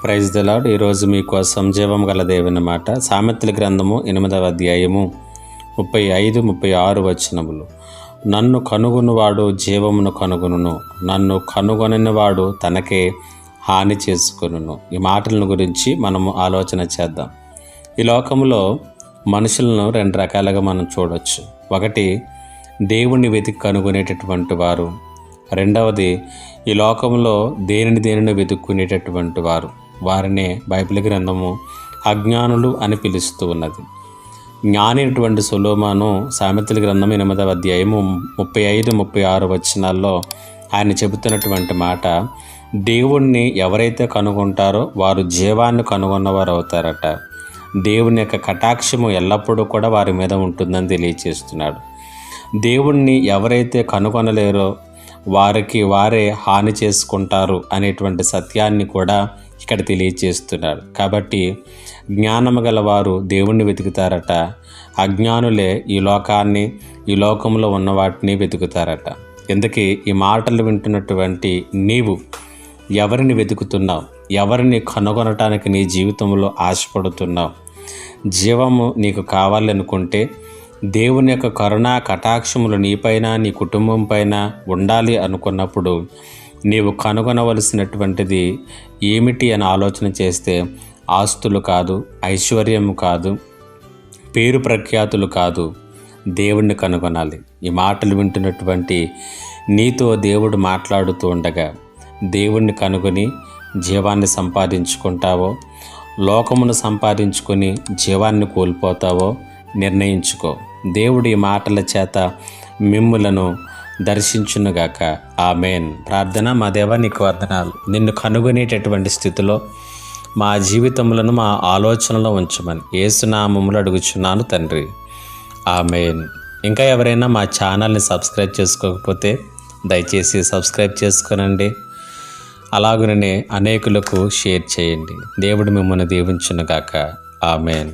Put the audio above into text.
Praise the lord. ఈరోజు మీకోసం జీవం గల దేవుని మాట. సామెతల గ్రంథము 8వ అధ్యాయము 35-36 వచనములు. నన్ను కనుగొనువాడు జీవమును కనుగొనును, నన్ను కనుగొననివాడు తనకే హాని చేసుకొనును. ఈ మాటలను గురించి మనము ఆలోచన చేద్దాం. ఈ లోకంలో మనుషులను 2 రకాలుగా మనం చూడవచ్చు. ఒకటి, దేవుణ్ణి వెతికి కనుగొనేటటువంటి వారు. రెండవది, ఈ లోకంలో దేనిని వెతుక్కునేటటువంటి వారు. వారినే బైబిల్ గ్రంథము అజ్ఞానులు అని పిలుస్తూ ఉన్నది. జ్ఞాని అయినటువంటి సొలొమోను సామెతల గ్రంథం 8వ అధ్యాయము 35-36 వచనాల్లో ఆయన చెబుతున్నటువంటి మాట, దేవుణ్ణి ఎవరైతే కనుగొంటారో వారు జీవాన్ని కనుగొన్నవారు అవుతారట. దేవుని యొక్క కటాక్షము ఎల్లప్పుడూ కూడా వారి మీద ఉంటుందని తెలియచేస్తున్నాడు. దేవుణ్ణి ఎవరైతే కనుగొనలేరో వారికి వారే హాని చేసుకుంటారు అనేటువంటి సత్యాన్ని కూడా ఇక్కడ తెలియచేస్తున్నాడు. కాబట్టి జ్ఞానము గలవారు దేవుణ్ణి వెతుకుతారట, అజ్ఞానులే ఈ లోకంలో ఉన్న వాటిని వెతుకుతారట. ఎందుకు ఈ మాటలు వింటున్నటువంటి నీవు ఎవరిని వెతుకుతున్నావు? ఎవరిని కనుగొనటానికి నీ జీవితంలో ఆశపడుతున్నావు? జీవము నీకు కావాలనుకుంటే దేవుని యొక్క కరుణా కటాక్షములు నీపైన నీ కుటుంబం పైన ఉండాలి అనుకున్నప్పుడు నీవు కనుగొనవలసినటువంటిది ఏమిటి అని ఆలోచన చేస్తే ఆస్తులు కాదు, ఐశ్వర్యము కాదు, పేరు ప్రఖ్యాతులు కాదు, దేవుణ్ణి కనుగొనాలి. ఈ మాటలు వింటున్నటువంటి నీతో దేవుడు మాట్లాడుతూ ఉండగా దేవుణ్ణి కనుగొని జీవాన్ని సంపాదించుకుంటావో, లోకమును సంపాదించుకొని జీవాన్ని కోల్పోతావో నిర్ణయించుకో. దేవుడి ఈ మాటల చేత మిమ్ములను దర్శించునుగాక. ఆమేన్. ప్రార్థన. మా దేవా, నీకు వందనాలు. నిన్ను కనుగొనేటటువంటి స్థితిలో మా జీవితములను మా ఆలోచనలో ఉంచమని యేసు నామములో అడుగుచున్నాను తండ్రి. ఆమేన్. ఇంకా ఎవరైనా మా ఛానల్ని సబ్స్క్రైబ్ చేసుకోకపోతే దయచేసి సబ్స్క్రైబ్ చేసుకోనండి. అలాగనే అనేకులకు షేర్ చేయండి. దేవుడు మిమ్మల్ని దీవించునుగాక. ఆమేన్.